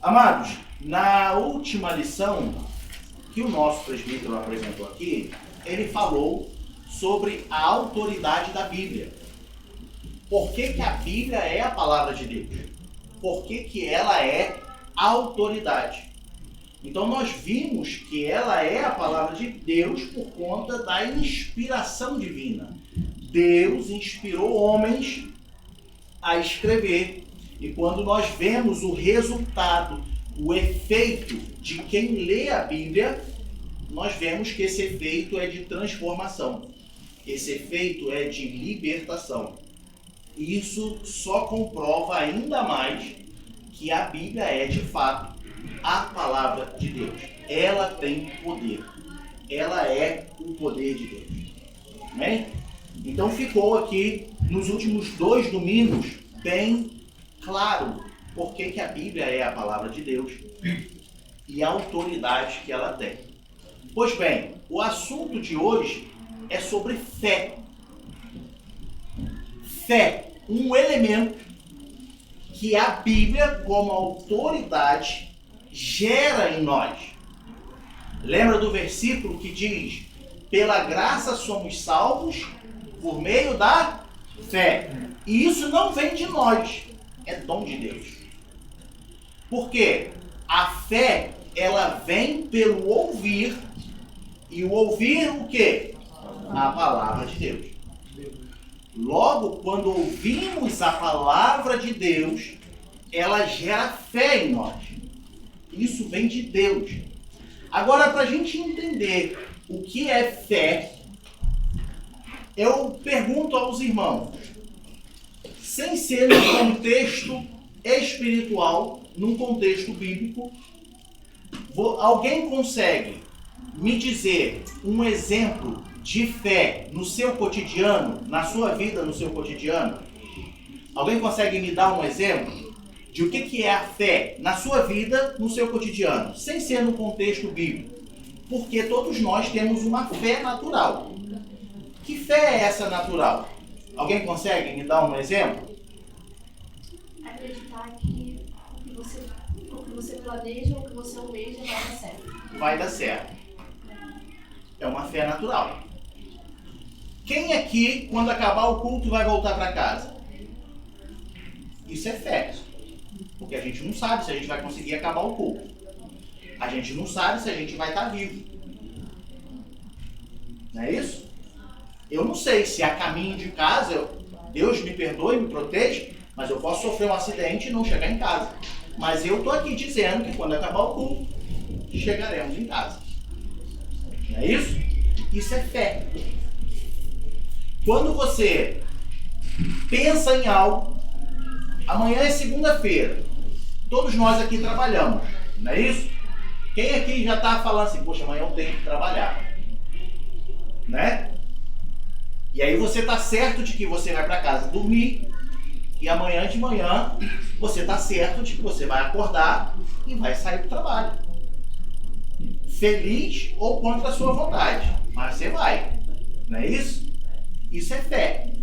Amados, na última lição que o nosso presbítero apresentou aqui, ele falou sobre a autoridade da Bíblia. Por que a Bíblia é a palavra de Deus? Por que ela é a autoridade? Então nós vimos que ela é a palavra de Deus por conta da inspiração divina. Deus inspirou homens a escrever. E quando nós vemos o resultado, o efeito de quem lê a Bíblia, nós vemos que esse efeito é de transformação. Esse efeito é de libertação. E isso só comprova ainda mais que a Bíblia é, de fato, a palavra de Deus. Ela tem poder. Ela é o poder de Deus. Amém? Então ficou aqui, nos últimos 2 domingos, bem claro por que a Bíblia é a palavra de Deus e a autoridade que ela tem. Pois bem, o assunto de hoje é sobre fé. Fé, um elemento que a Bíblia, como autoridade, gera em nós. Lembra do versículo que diz: pela graça somos salvos por meio da fé. E isso não vem de nós, é dom de Deus. Por quê? A fé, ela vem pelo ouvir, e o ouvir o quê? A palavra de Deus. Logo, quando ouvimos a palavra de Deus, ela gera fé em nós. Isso vem de Deus. Agora, para a gente entender o que é fé, eu pergunto aos irmãos, sem ser num contexto espiritual, num contexto bíblico, alguém consegue me dizer um exemplo de fé no seu cotidiano, na sua vida, no seu cotidiano? Alguém consegue me dar um exemplo de o que é a fé na sua vida, no seu cotidiano, sem ser no contexto bíblico? Porque todos nós temos uma fé natural. Que fé é essa natural? Alguém consegue me dar um exemplo? Acreditar que o que você planeja ou o que você almeja vai dar certo. Vai dar certo. É uma fé natural. Quem aqui, quando acabar o culto, vai voltar para casa? Isso é fé. Porque a gente não sabe se a gente vai conseguir acabar o culto. A gente não sabe se a gente vai estar vivo. Não é isso? Eu não sei se a caminho de casa, Deus me perdoe, me proteja, mas eu posso sofrer um acidente e não chegar em casa. Mas eu estou aqui dizendo que quando acabar o culto, chegaremos em casa. Não é isso? Isso é fé. Quando você pensa em algo, amanhã é segunda-feira, todos nós aqui trabalhamos, não é isso? Quem aqui já está falando assim, poxa, amanhã eu tenho que trabalhar, né? E aí você está certo de que você vai para casa dormir, e amanhã de manhã você está certo de que você vai acordar e vai sair para o trabalho. Feliz ou contra a sua vontade, mas você vai, não é isso? Isso é fé.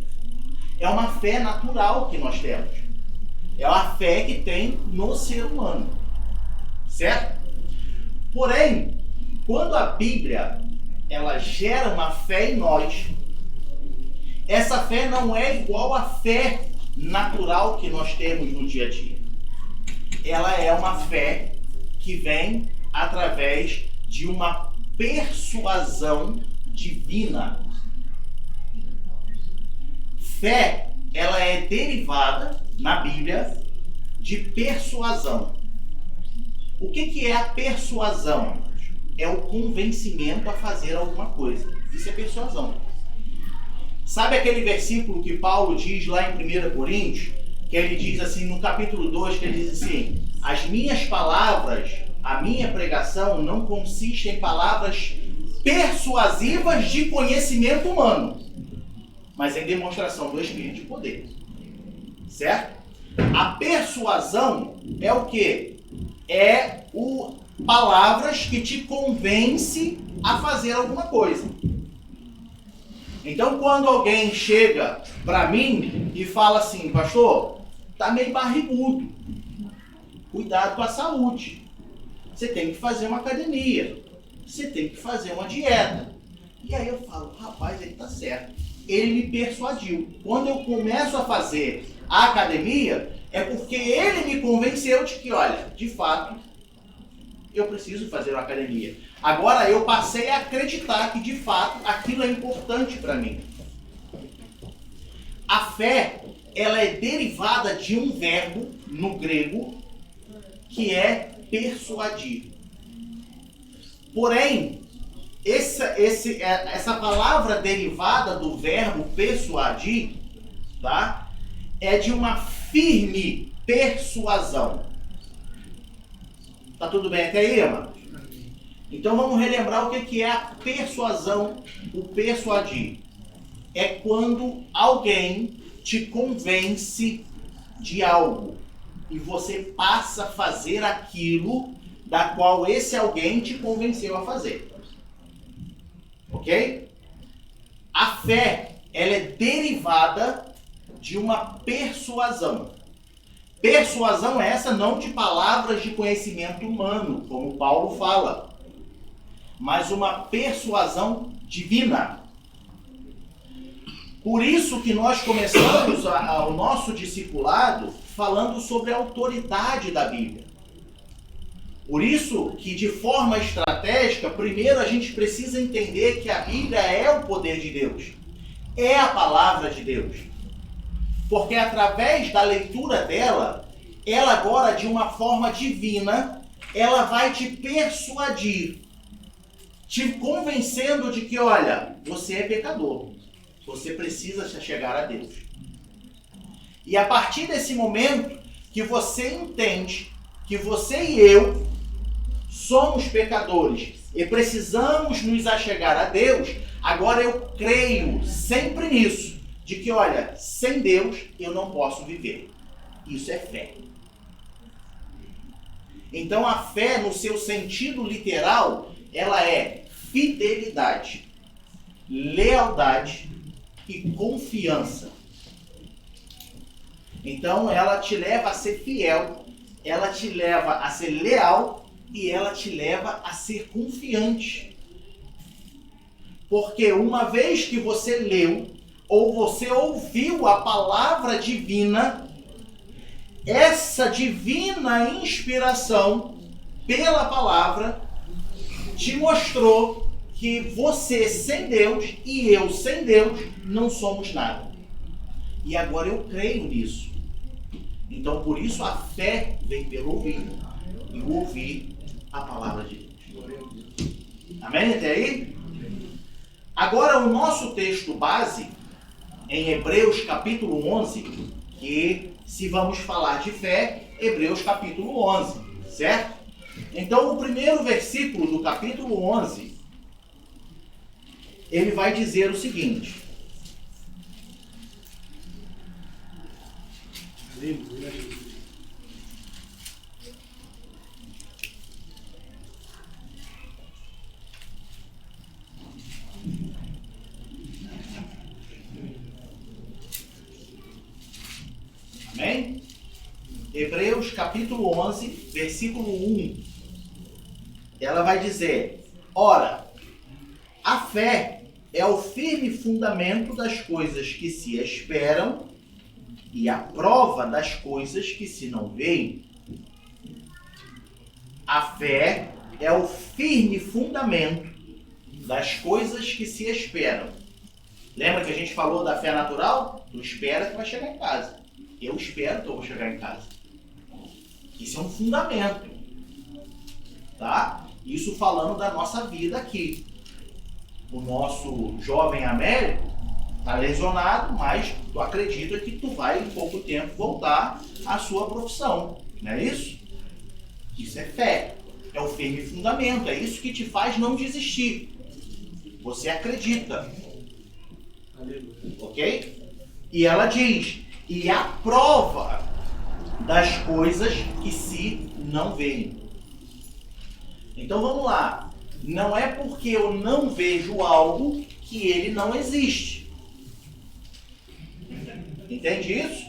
É uma fé natural que nós temos. É uma fé que tem no ser humano. Certo? Porém, quando a Bíblia ela gera uma fé em nós, essa fé não é igual à fé natural que nós temos no dia a dia. Ela é uma fé que vem através de uma persuasão divina. Fé, ela é derivada, na Bíblia, de persuasão. O que é a persuasão? É o convencimento a fazer alguma coisa. Isso é persuasão. Sabe aquele versículo que Paulo diz lá em 1 Coríntios? Que ele diz assim, no capítulo 2, que ele diz assim: as minhas palavras, a minha pregação não consiste em palavras persuasivas de conhecimento humano, mas em demonstração do Espírito de poder. Certo? A persuasão é o quê? É palavras que te convencem a fazer alguma coisa. Então, quando alguém chega para mim e fala assim, pastor, tá meio barrigudo. cuidado com a saúde. Você tem que fazer uma academia. Você tem que fazer uma dieta. E aí eu falo, rapaz, ele tá certo. Ele me persuadiu. Quando eu começo a fazer a academia, é porque ele me convenceu de que, olha, de fato, eu preciso fazer uma academia. Agora eu passei a acreditar que, de fato, aquilo é importante para mim. A fé, ela é derivada de um verbo no grego que é persuadir. Porém, essa palavra derivada do verbo persuadir, tá? É de uma firme persuasão. Tá tudo bem até aí, mano? Então vamos relembrar o que é a persuasão, o persuadir. É quando alguém te convence de algo e você passa a fazer aquilo da qual esse alguém te convenceu a fazer. Ok? A fé, ela é derivada de uma persuasão. Persuasão é essa não de palavras de conhecimento humano, como Paulo fala, mas uma persuasão divina. Por isso que nós começamos o nosso discipulado falando sobre a autoridade da Bíblia. Por isso que, de forma estratégica, primeiro a gente precisa entender que a Bíblia é o poder de Deus. É a palavra de Deus. Porque através da leitura dela, ela agora, de uma forma divina, ela vai te persuadir, te convencendo de que, olha, você é pecador. Você precisa chegar a Deus. E a partir desse momento que você entende que você e eu somos pecadores e precisamos nos achegar a Deus, agora eu creio sempre nisso, de que, olha, sem Deus eu não posso viver. Isso é fé. Então a fé, no seu sentido literal, ela é fidelidade, lealdade e confiança. Então ela te leva a ser fiel, ela te leva a ser leal e ela te leva a ser confiante. Porque uma vez que você leu ou você ouviu a palavra divina, essa divina inspiração pela palavra te mostrou que você sem Deus e eu sem Deus não somos nada. E agora eu creio nisso. Então por isso a fé vem pelo ouvir e o ouvir a palavra de Deus. Amém até aí? Agora o nosso texto base em Hebreus capítulo 11, que se vamos falar de fé, Hebreus capítulo 11, certo? Então o primeiro versículo do capítulo 11, ele vai dizer o seguinte: amém? Hebreus capítulo 11, versículo 1. Ela vai dizer: ora, a fé é o firme fundamento das coisas que se esperam e a prova das coisas que se não veem. A fé é o firme fundamento das coisas que se esperam. Lembra que a gente falou da fé natural? Tu espera que vai chegar em casa. Eu espero que eu vou chegar em casa. Isso é um fundamento. Tá? Isso falando da nossa vida aqui. O nosso jovem Américo está lesionado, mas tu acredita que tu vai em pouco tempo voltar à sua profissão. Não é isso? Isso é fé. É o firme fundamento. É isso que te faz não desistir. Você acredita. Ok? E ela diz: e a prova das coisas que se não veem. Então vamos lá. Não é porque eu não vejo algo que ele não existe. Entende isso?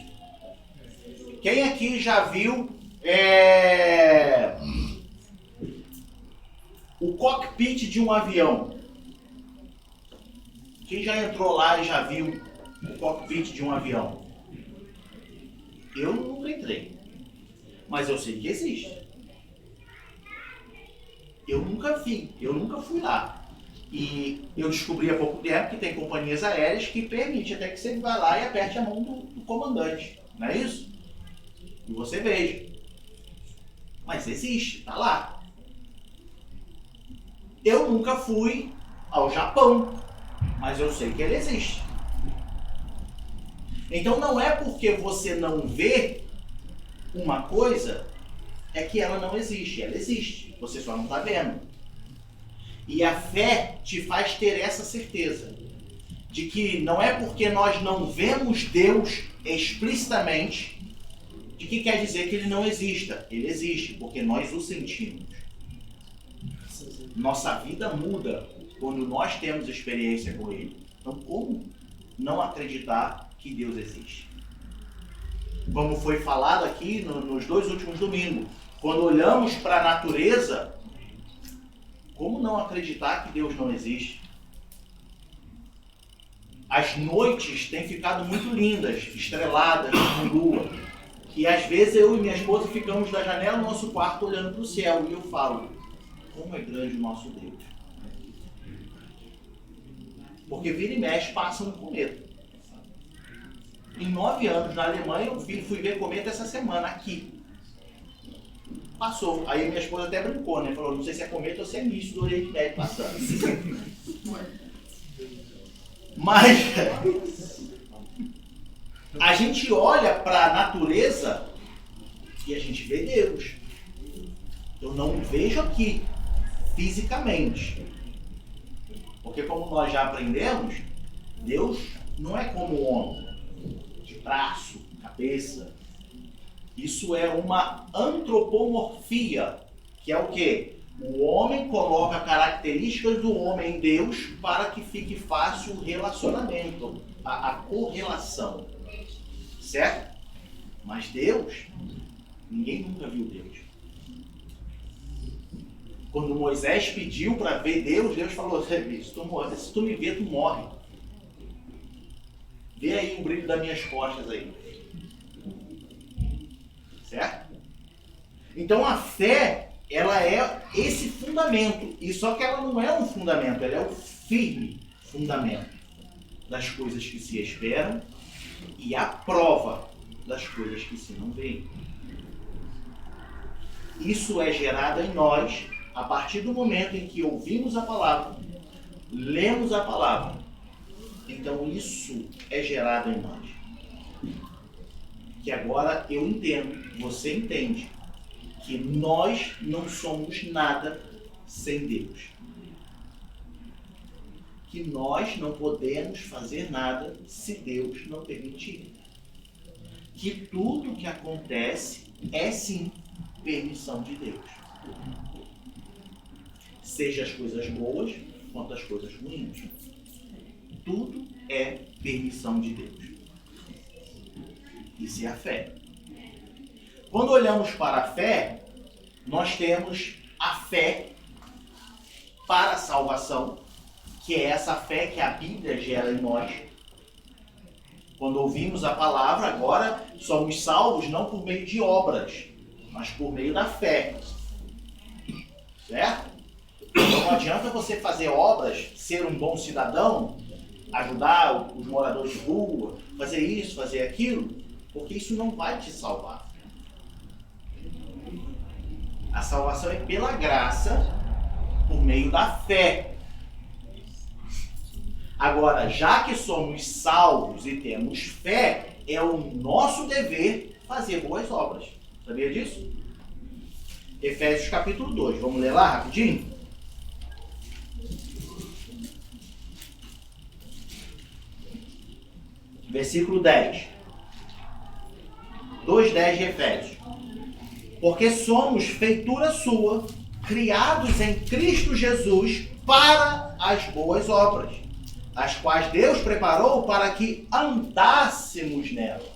Quem aqui já viu O cockpit de um avião. Quem já entrou lá e já viu o cockpit de um avião? Eu nunca entrei, mas eu sei que existe. Eu nunca vi, eu nunca fui lá. E eu descobri há pouco tempo que tem companhias aéreas que permitem até que você vá lá e aperte a mão do comandante, não é isso? E você veja. Mas existe, tá lá. Eu nunca fui ao Japão, mas eu sei que ele existe. Então não é porque você não vê uma coisa, é que ela não existe. Ela existe, você só não está vendo. E a fé te faz ter essa certeza de que não é porque nós não vemos Deus explicitamente, de que quer dizer que ele não exista. Ele existe, porque nós o sentimos. Nossa vida muda quando nós temos experiência com ele. Então, como não acreditar que Deus existe? Como foi falado aqui nos 2 últimos domingos, quando olhamos para a natureza, como não acreditar que Deus não existe? As noites têm ficado muito lindas, estreladas, com lua. E às vezes eu e minha esposa ficamos da janela do nosso quarto olhando para o céu. E eu falo, como é grande o nosso Deus. Porque vira e mexe passa um cometa. Em 9 anos na Alemanha eu fui ver cometa essa semana aqui. Passou. Aí minha esposa até brincou, né? Falou, não sei se é cometa ou se é míssil do Oriente Médio passando. Mas a gente olha para a natureza e a gente vê Deus. Eu não vejo aqui fisicamente. Porque como nós já aprendemos, Deus não é como o homem, de braço, cabeça. Isso é uma antropomorfia, que é o quê? O homem coloca características do homem em Deus para que fique fácil o relacionamento, a correlação. Certo? Mas Deus, ninguém nunca viu Deus. Quando Moisés pediu para ver Deus, Deus falou, se tu me ver, tu morre. Vê aí o brilho das minhas costas aí. Certo? Então a fé, ela é esse fundamento. E só que ela não é um fundamento, ela é o firme fundamento das coisas que se esperam e a prova das coisas que se não veem. Isso é gerado em nós a partir do momento em que ouvimos a palavra, lemos a palavra. Então isso é gerado em nós. Que agora eu entendo, você entende, que nós não somos nada sem Deus. Que nós não podemos fazer nada se Deus não permitir. Que tudo que acontece é sim permissão de Deus. Seja as coisas boas quanto as coisas ruins. Tudo é permissão de Deus. Isso é a fé. Quando olhamos para a fé, nós temos a fé para a salvação, que é essa fé que a Bíblia gera em nós. Quando ouvimos a palavra, agora somos salvos não por meio de obras, mas por meio da fé. Certo? Então não adianta você fazer obras, ser um bom cidadão, ajudar os moradores de rua, fazer isso, fazer aquilo, porque isso não vai te salvar. A salvação é pela graça, por meio da fé. Agora, já que somos salvos e temos fé, é o nosso dever fazer boas obras. Sabia disso? Efésios capítulo 2. Vamos ler lá rapidinho? Versículo 10. 2:10 de Efésios. Porque somos feitura sua, criados em Cristo Jesus para as boas obras, as quais Deus preparou para que andássemos nela.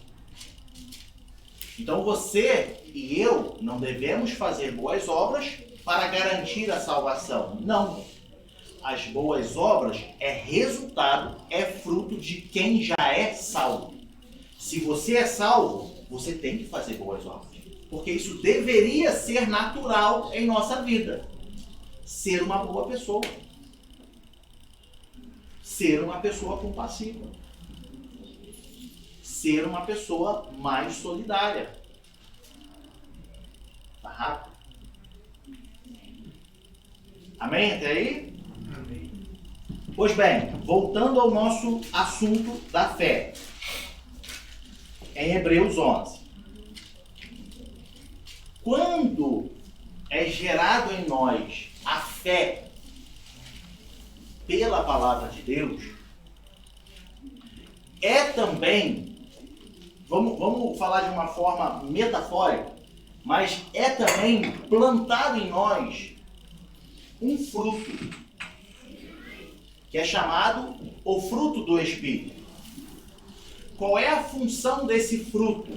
Então você e eu não devemos fazer boas obras para garantir a salvação. Não. As boas obras é resultado, é fruto de quem já é salvo. Se você é salvo, você tem que fazer boas obras. Porque isso deveria ser natural em nossa vida. Ser uma boa pessoa. Ser uma pessoa compassiva. Ser uma pessoa mais solidária. Tá rápido? Amém? Até aí? Amém. Pois bem, voltando ao nosso assunto da fé. Em Hebreus 11. Quando é gerado em nós a fé pela palavra de Deus, é também, vamos falar de uma forma metafórica, mas é também plantado em nós um fruto, que é chamado o fruto do Espírito. Qual é a função desse fruto?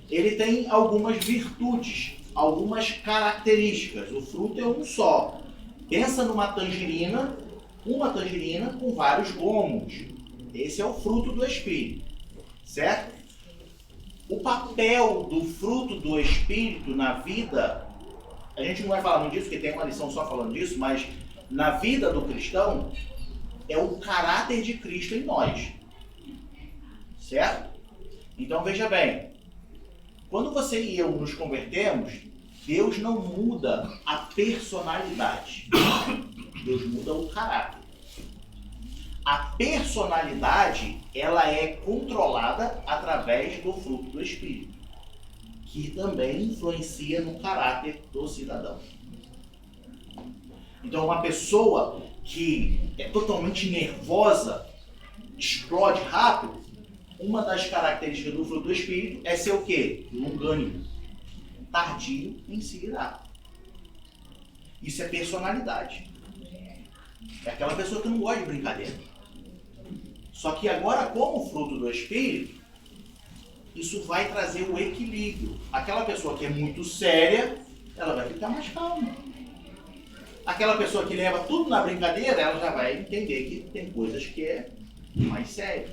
Ele tem algumas virtudes, algumas características. O fruto é um só. Pensa numa tangerina, uma tangerina com vários gomos. Esse é o fruto do Espírito, certo? O papel do fruto do Espírito na vida, a gente não vai falar muito disso, porque tem uma lição só falando disso, mas na vida do cristão, é o caráter de Cristo em nós. Certo? Então veja bem, quando você e eu nos convertemos, Deus não muda a personalidade. Deus muda o caráter. A personalidade, ela é controlada através do fruto do Espírito, que também influencia no caráter do cidadão. Então uma pessoa que é totalmente nervosa, explode rápido, uma das características do fruto do Espírito é ser o quê? Longânimo, tardio em se irar. Isso é personalidade. É aquela pessoa que não gosta de brincadeira. Só que agora, como fruto do Espírito, isso vai trazer o equilíbrio. Aquela pessoa que é muito séria, ela vai ficar mais calma. Aquela pessoa que leva tudo na brincadeira, ela já vai entender que tem coisas que é mais sério.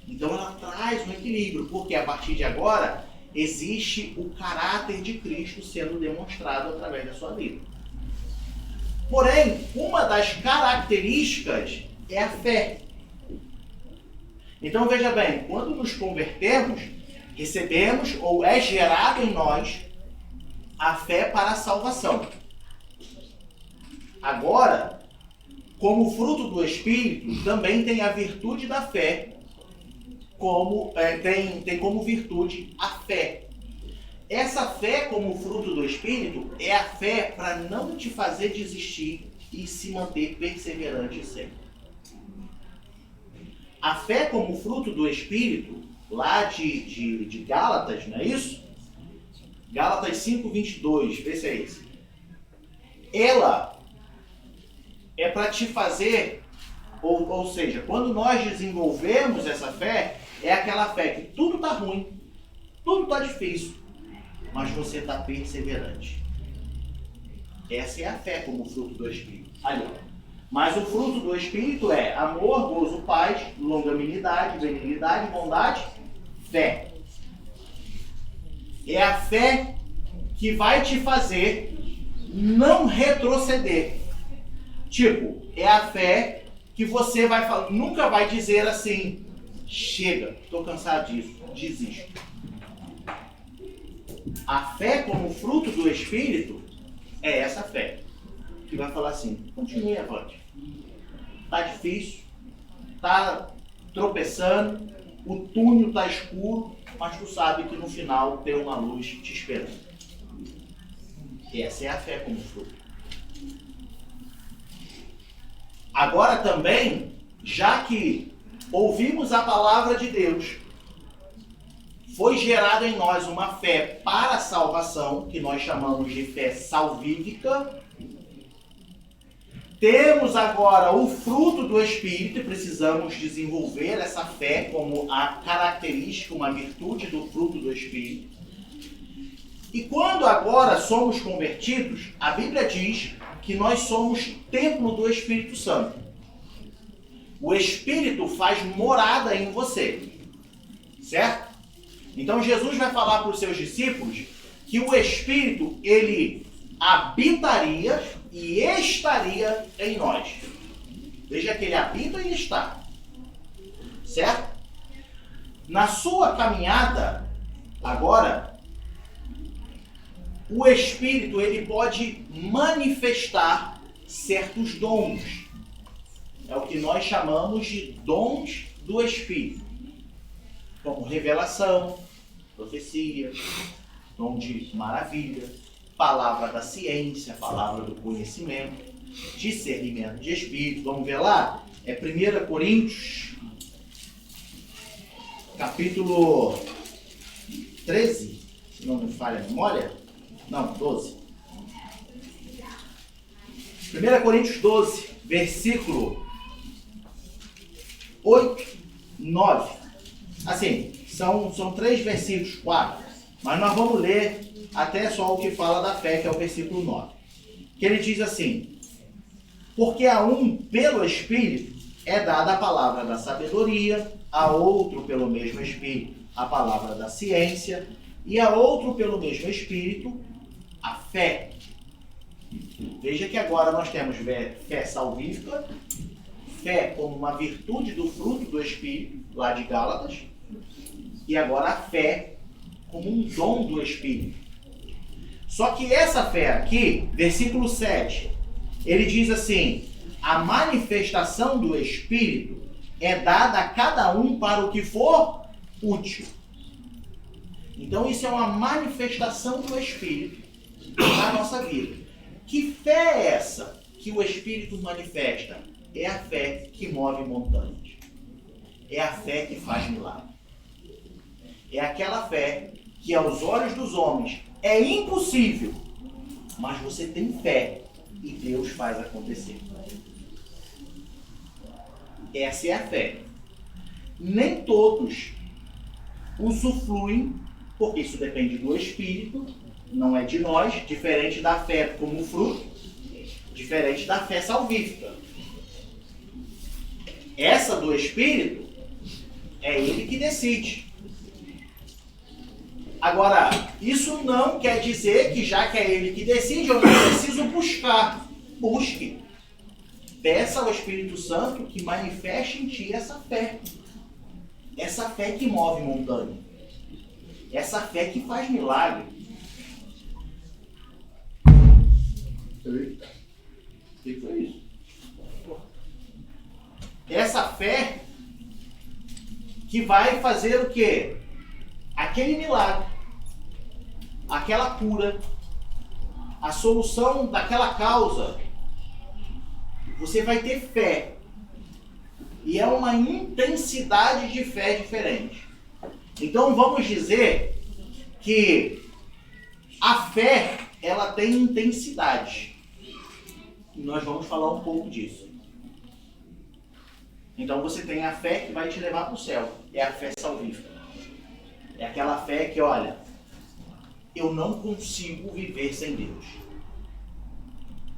Então ela traz um equilíbrio, porque a partir de agora existe o caráter de Cristo sendo demonstrado através da sua vida. Porém, uma das características é a fé. Então veja bem, quando nos convertemos, recebemos ou é gerado em nós a fé para a salvação. Agora, como fruto do Espírito, também tem a virtude da fé, tem como virtude a fé. Essa fé como fruto do Espírito é a fé para não te fazer desistir e se manter perseverante sempre. A fé como fruto do Espírito, lá de Gálatas, não é isso? Gálatas 5:22, vê se é esse. Ela é para te fazer, ou seja, quando nós desenvolvemos essa fé, é aquela fé que tudo está ruim, tudo está difícil, mas você está perseverante. Essa é a fé como fruto do Espírito. Ali, ó. Mas o fruto do Espírito é amor, gozo, paz, longanimidade, benignidade, bondade, fé. É a fé que vai te fazer não retroceder. Tipo, é a fé que você nunca vai dizer assim, chega, estou cansado disso, desisto. A fé como fruto do Espírito é essa fé, que vai falar assim, continue avante. Tá difícil, tá tropeçando, o túnel tá escuro, mas tu sabe que no final tem uma luz te esperando. Essa é a fé como fruto. Agora também, já que ouvimos a palavra de Deus, foi gerada em nós uma fé para a salvação, que nós chamamos de fé salvífica. Temos agora o fruto do Espírito e precisamos desenvolver essa fé como a característica, uma virtude do fruto do Espírito. E quando agora somos convertidos, a Bíblia diz que nós somos templo do Espírito Santo. O Espírito faz morada em você, certo? Então Jesus vai falar para os seus discípulos que o Espírito, ele habitaria e estaria em nós. Veja que ele habita e está, certo? Na sua caminhada, agora, o Espírito, ele pode manifestar certos dons. É o que nós chamamos de dons do Espírito. Como revelação, profecia, dom de maravilha, palavra da ciência, palavra do conhecimento, discernimento de Espírito. Vamos ver lá? É 1 Coríntios, capítulo 13, se não me falha a memória. Não, 12. 1 Coríntios 12, versículo 8, 9. Assim, são 3 versículos, 4. Mas nós vamos ler até só o que fala da fé, que é o versículo 9. Que ele diz assim: porque a um, pelo Espírito, é dada a palavra da sabedoria, a outro, pelo mesmo Espírito, a palavra da ciência, e a outro, pelo mesmo Espírito, a fé. Veja que agora nós temos fé salvífica, fé como uma virtude do fruto do Espírito, lá de Gálatas, e agora a fé como um dom do Espírito. Só que essa fé aqui, versículo 7, ele diz assim: a manifestação do Espírito é dada a cada um para o que for útil. Então isso é uma manifestação do Espírito na nossa vida. Que fé é essa que o Espírito manifesta? É a fé que move montanhas. É a fé que faz milagre. É aquela fé que aos olhos dos homens é impossível, mas você tem fé e Deus faz acontecer. Essa é a fé. Nem todos usufruem, porque isso depende do Espírito, não é de nós, diferente da fé como fruto, diferente da fé salvífica. Essa do Espírito, é ele que decide. Agora, isso não quer dizer que já que é ele que decide, eu não preciso buscar. Busque. Peça ao Espírito Santo que manifeste em ti essa fé. Essa fé que move montanha. Essa fé que faz milagre. Eita. O que foi isso? Essa fé que vai fazer o quê? Aquele milagre, aquela cura, a solução daquela causa. Você vai ter fé. E é uma intensidade de fé diferente. Então vamos dizer que a fé, ela tem intensidade. E nós vamos falar um pouco disso. Então você tem a fé que vai te levar para o céu. É a fé salvífica. É aquela fé que, olha, eu não consigo viver sem Deus.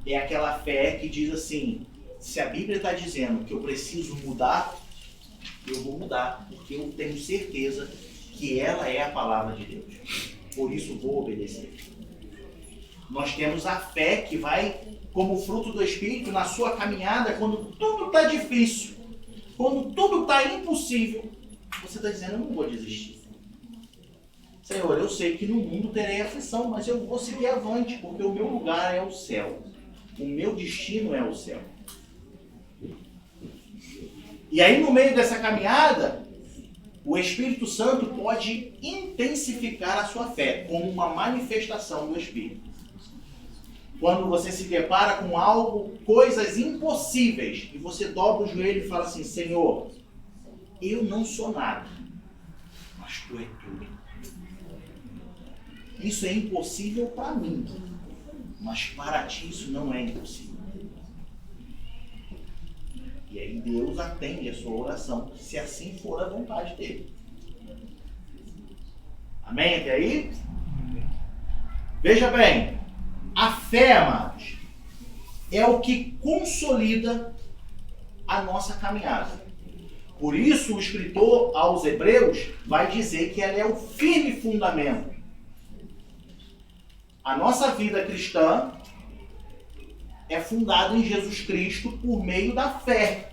É aquela fé que diz assim: se a Bíblia está dizendo que eu preciso mudar, eu vou mudar, porque eu tenho certeza que ela é a palavra de Deus. Por isso vou obedecer. Nós temos a fé que vai como fruto do Espírito na sua caminhada, quando tudo está difícil, quando tudo está impossível, você está dizendo: eu não vou desistir. Senhor, eu sei que no mundo terei aflição, mas eu vou seguir avante, porque o meu lugar é o céu. O meu destino é o céu. E aí, no meio dessa caminhada, o Espírito Santo pode intensificar a sua fé, como uma manifestação do Espírito. Quando você se depara com algo, coisas impossíveis, e você dobra o joelho e fala assim: Senhor, eu não sou nada, mas Tu é tudo. Isso é impossível para mim, mas para Ti isso não é impossível. E aí Deus atende a sua oração, se assim for a vontade dele. Amém? Até aí? Veja bem, a fé, amados, é o que consolida a nossa caminhada. Por isso, o escritor aos Hebreus vai dizer que ela é o firme fundamento. A nossa vida cristã é fundada em Jesus Cristo por meio da fé.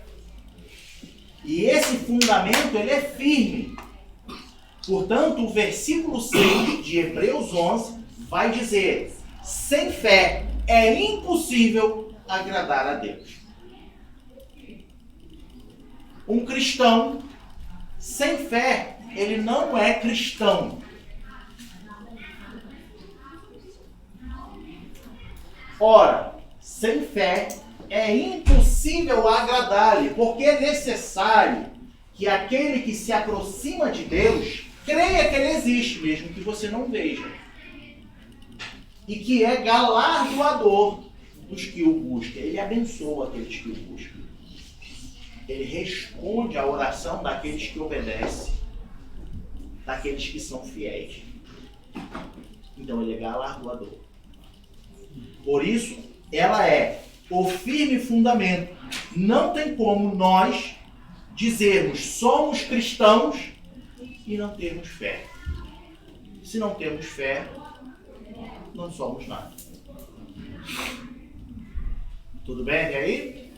E esse fundamento, ele é firme. Portanto, o versículo 6 de Hebreus 11 vai dizer: sem fé é impossível agradar a Deus. Um cristão sem fé, ele não é cristão. Ora, sem fé é impossível agradar-lhe, porque é necessário que aquele que se aproxima de Deus creia que ele existe, mesmo que você não veja. E que é galardoador dos que o buscam. Ele abençoa aqueles que o buscam. Ele responde à oração daqueles que obedecem, daqueles que são fiéis. Então ele é galardoador. Por isso, ela é o firme fundamento. Não tem como nós dizermos somos cristãos e não termos fé. Se não temos fé, não somos nada. Tudo bem até aí?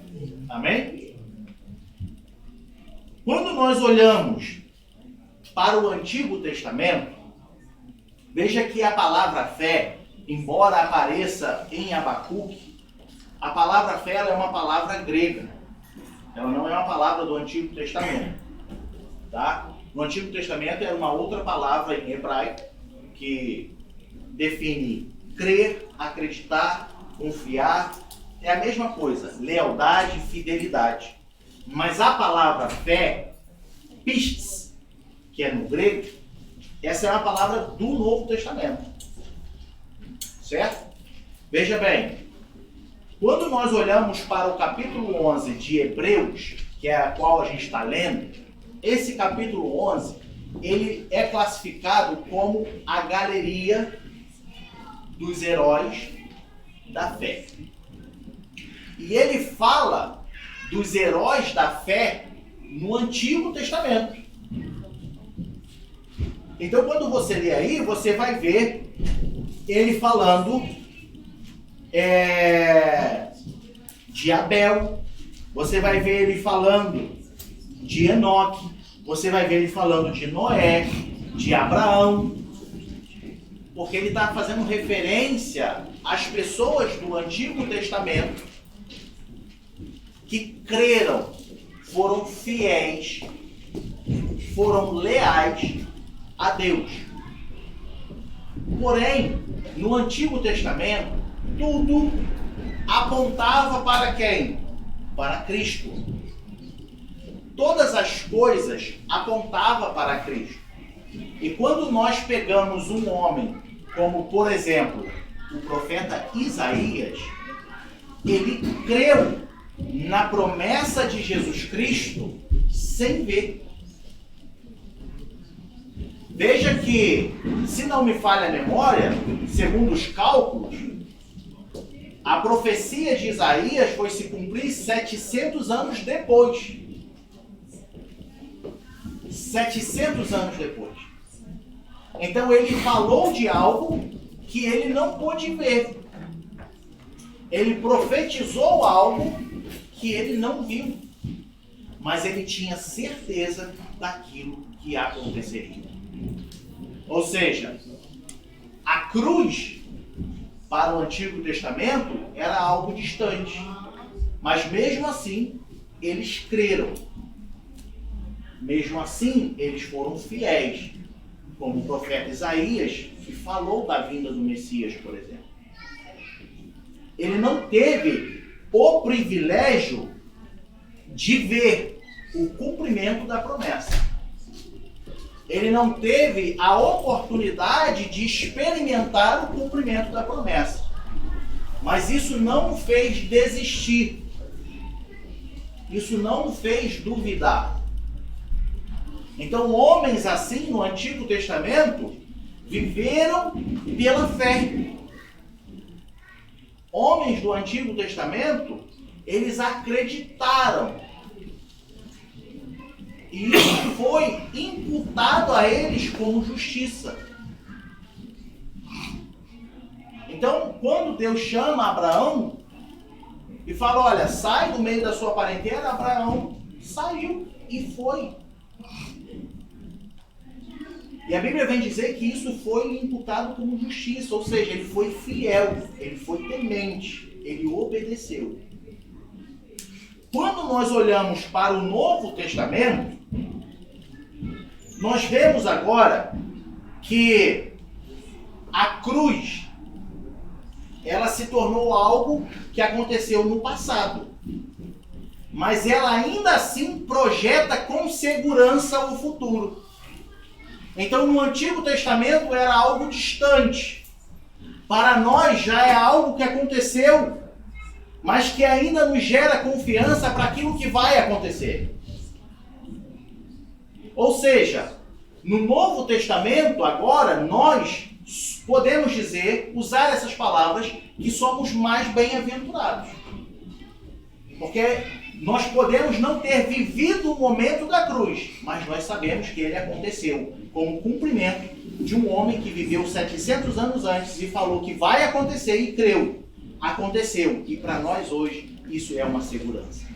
Amém? Quando nós olhamos para o Antigo Testamento, veja que a palavra fé, embora apareça em Abacuque, a palavra fé ela é uma palavra grega. Ela não é uma palavra do Antigo Testamento. Tá? No Antigo Testamento era uma outra palavra em hebraico que define crer, acreditar, confiar. É a mesma coisa, lealdade, fidelidade. Mas a palavra fé, pistes, que é no grego, essa é uma palavra do Novo Testamento. Certo? Veja bem, quando nós olhamos para o capítulo 11 de Hebreus, que é a qual a gente está lendo, esse capítulo 11, ele é classificado como a galeria dos heróis da fé. E ele fala dos heróis da fé no Antigo Testamento. Então, quando você lê aí, você vai ver ele falando de Abel, você vai ver ele falando de Enoque, você vai ver ele falando de Noé, de Abraão, porque ele está fazendo referência às pessoas do Antigo Testamento que creram, foram fiéis, foram leais a Deus. Porém, no Antigo Testamento, tudo apontava para quem? Para Cristo. Todas as coisas apontavam para Cristo. E quando nós pegamos um homem, como por exemplo, o profeta Isaías, ele creu na promessa de Jesus Cristo sem ver. Veja que, se não me falha a memória, segundo os cálculos, a profecia de Isaías foi se cumprir 700 anos depois. 700 anos depois. Então ele falou de algo que ele não pôde ver. Ele profetizou algo que ele não viu. Mas ele tinha certeza daquilo que aconteceria. Ou seja, a cruz para o Antigo Testamento era algo distante. Mas mesmo assim, eles creram. Mesmo assim, eles foram fiéis. Como o profeta Isaías, que falou da vinda do Messias, por exemplo. Ele não teve o privilégio de ver o cumprimento da promessa. Ele não teve a oportunidade de experimentar o cumprimento da promessa. Mas isso não o fez desistir. Isso não o fez duvidar. Então, homens assim no Antigo Testamento viveram pela fé. homens do Antigo Testamento, eles acreditaram. E isso foi imputado a eles como justiça. Então, quando Deus chama Abraão e fala, olha, sai do meio da sua parentela, Abraão saiu e foi. E a Bíblia vem dizer que isso foi imputado como justiça, ou seja, ele foi fiel, ele foi temente, ele obedeceu. Quando nós olhamos para o Novo Testamento, nós vemos agora que a cruz, ela se tornou algo que aconteceu no passado. Mas ela ainda assim projeta com segurança o futuro. Então no Antigo Testamento era algo distante. Para nós já é algo que aconteceu, mas que ainda nos gera confiança para aquilo que vai acontecer. Ou seja, no Novo Testamento, agora, nós podemos dizer, usar essas palavras, que somos mais bem-aventurados. Porque nós podemos não ter vivido o momento da cruz, mas nós sabemos que ele aconteceu como cumprimento de um homem que viveu 700 anos antes e falou que vai acontecer e creu. Aconteceu. E para nós hoje, isso é uma segurança.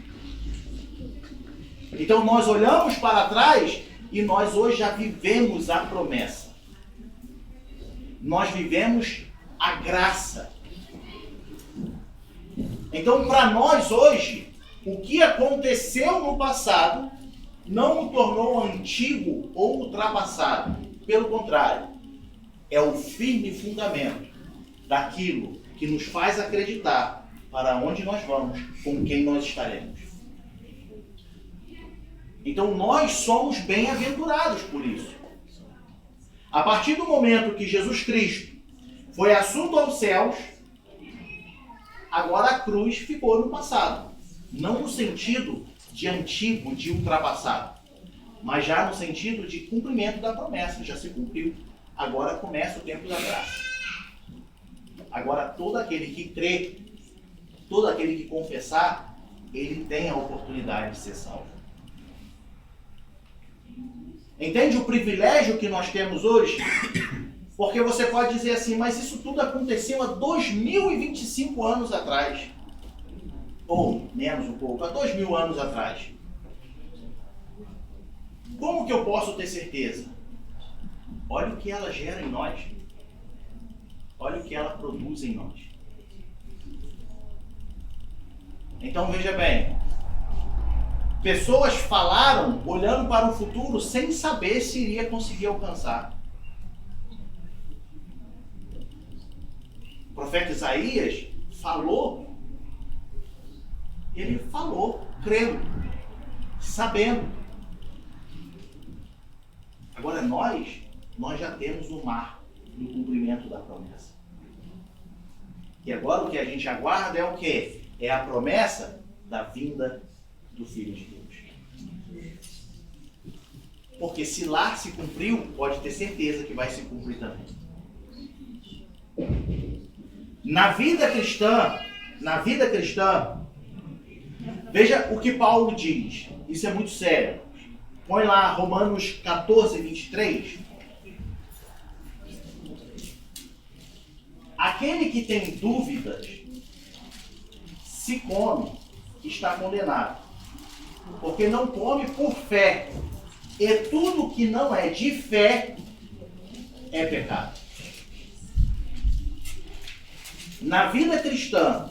Então nós olhamos para trás e nós hoje já vivemos a promessa. Nós vivemos a graça. Então, para nós hoje, o que aconteceu no passado não o tornou antigo ou ultrapassado. Pelo contrário, é o firme fundamento daquilo que nos faz acreditar para onde nós vamos, com quem nós estaremos. Então, nós somos bem-aventurados por isso. A partir do momento que Jesus Cristo foi assunto aos céus, agora a cruz ficou no passado. Não no sentido de antigo, de ultrapassado, mas já no sentido de cumprimento da promessa. Já se cumpriu. Agora começa o tempo da graça. Agora todo aquele que crê, todo aquele que confessar, ele tem a oportunidade de ser salvo. Entende o privilégio que nós temos hoje? Porque você pode dizer assim, mas isso tudo aconteceu há 2025 anos atrás. Ou menos um pouco, há 2000 anos atrás. Como que eu posso ter certeza? Olha o que ela gera em nós. Olha o que ela produz em nós. Então veja bem. Pessoas falaram olhando para o futuro sem saber se iria conseguir alcançar. O profeta Isaías falou. Ele falou, crendo, sabendo. Agora nós já temos o mar no cumprimento da promessa. E agora o que a gente aguarda é o quê? É a promessa da vinda do Filho de Deus. Porque se lá se cumpriu, pode ter certeza que vai se cumprir também. Na vida cristã, veja o que Paulo diz. Isso é muito sério. Põe lá Romanos 14, 23. Aquele que tem dúvidas, se come, está condenado. Porque não come por fé. E tudo que não é de fé é pecado. Na vida cristã,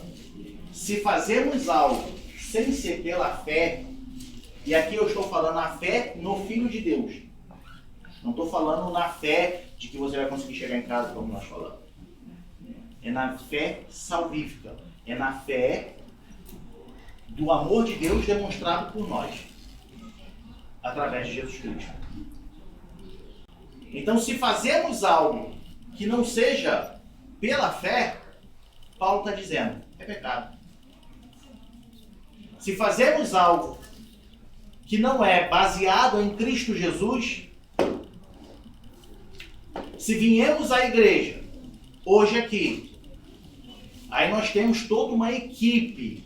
se fazemos algo sem ser pela fé, e aqui eu estou falando a fé no Filho de Deus. Não estou falando na fé de que você vai conseguir chegar em casa, como nós falamos. É na fé salvífica. É na fé do amor de Deus demonstrado por nós, através de Jesus Cristo. Então, se fazemos algo que não seja pela fé, Paulo está dizendo, é pecado. Se fazemos algo que não é baseado em Cristo Jesus, se viemos à igreja, hoje aqui, Aí nós temos toda uma equipe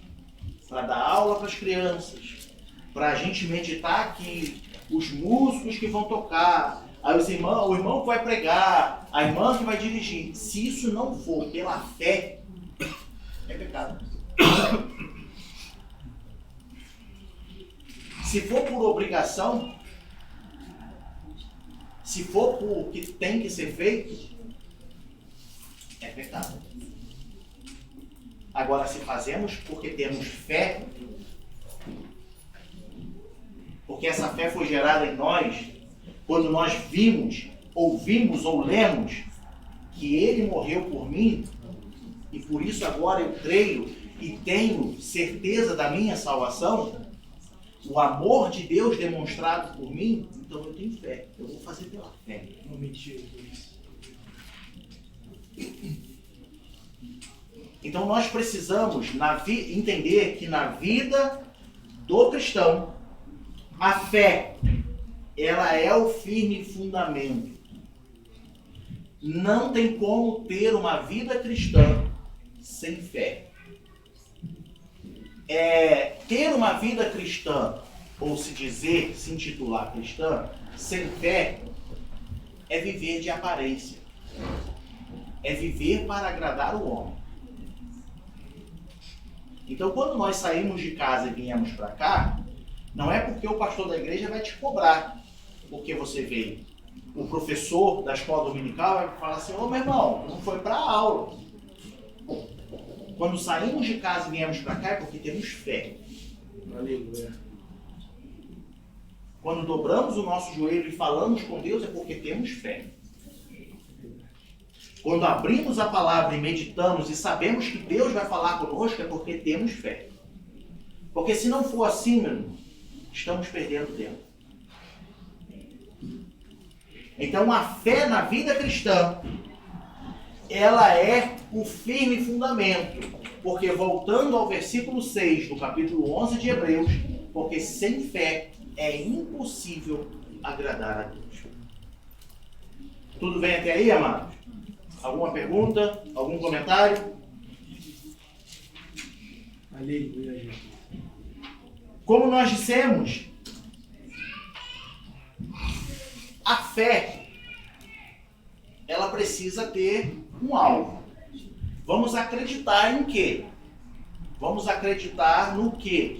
para dar aula para as crianças, para a gente meditar aqui, os músicos que vão tocar, aí o irmão que vai pregar, a irmã que vai dirigir. Se isso não for pela fé, é pecado. Se for por obrigação, se for por que tem que ser feito, é pecado. Agora, se fazemos porque temos fé, porque essa fé foi gerada em nós, quando nós vimos, ouvimos ou lemos que Ele morreu por mim, e por isso agora eu creio e tenho certeza da minha salvação, o amor de Deus demonstrado por mim, então eu tenho fé. Eu vou fazer pela fé. Não mentira. Então nós precisamos entender que na vida do cristão, a fé, ela é o firme fundamento. Não tem como ter uma vida cristã sem fé. Ter uma vida cristã, ou se intitular cristã, sem fé, é viver de aparência. É viver para agradar o homem. Então, quando nós saímos de casa e viemos para cá, não é porque o pastor da igreja vai te cobrar porque você veio. O professor da escola dominical vai falar assim: ô meu irmão, não foi para a aula. Quando saímos de casa e viemos para cá é porque temos fé. Aleluia. Quando dobramos o nosso joelho e falamos com Deus é porque temos fé. Quando abrimos a palavra e meditamos e sabemos que Deus vai falar conosco é porque temos fé. Porque se não for assim, meu irmão, estamos perdendo tempo. Então a fé na vida cristã, ela é o firme fundamento. Porque voltando ao versículo 6 do capítulo 11 de Hebreus, porque sem fé é impossível agradar a Deus. Tudo bem até aí, amados? Alguma pergunta? Algum comentário? Aleluia. Como nós dissemos, a fé, ela precisa ter um alvo. Vamos acreditar em quê? Vamos acreditar no quê?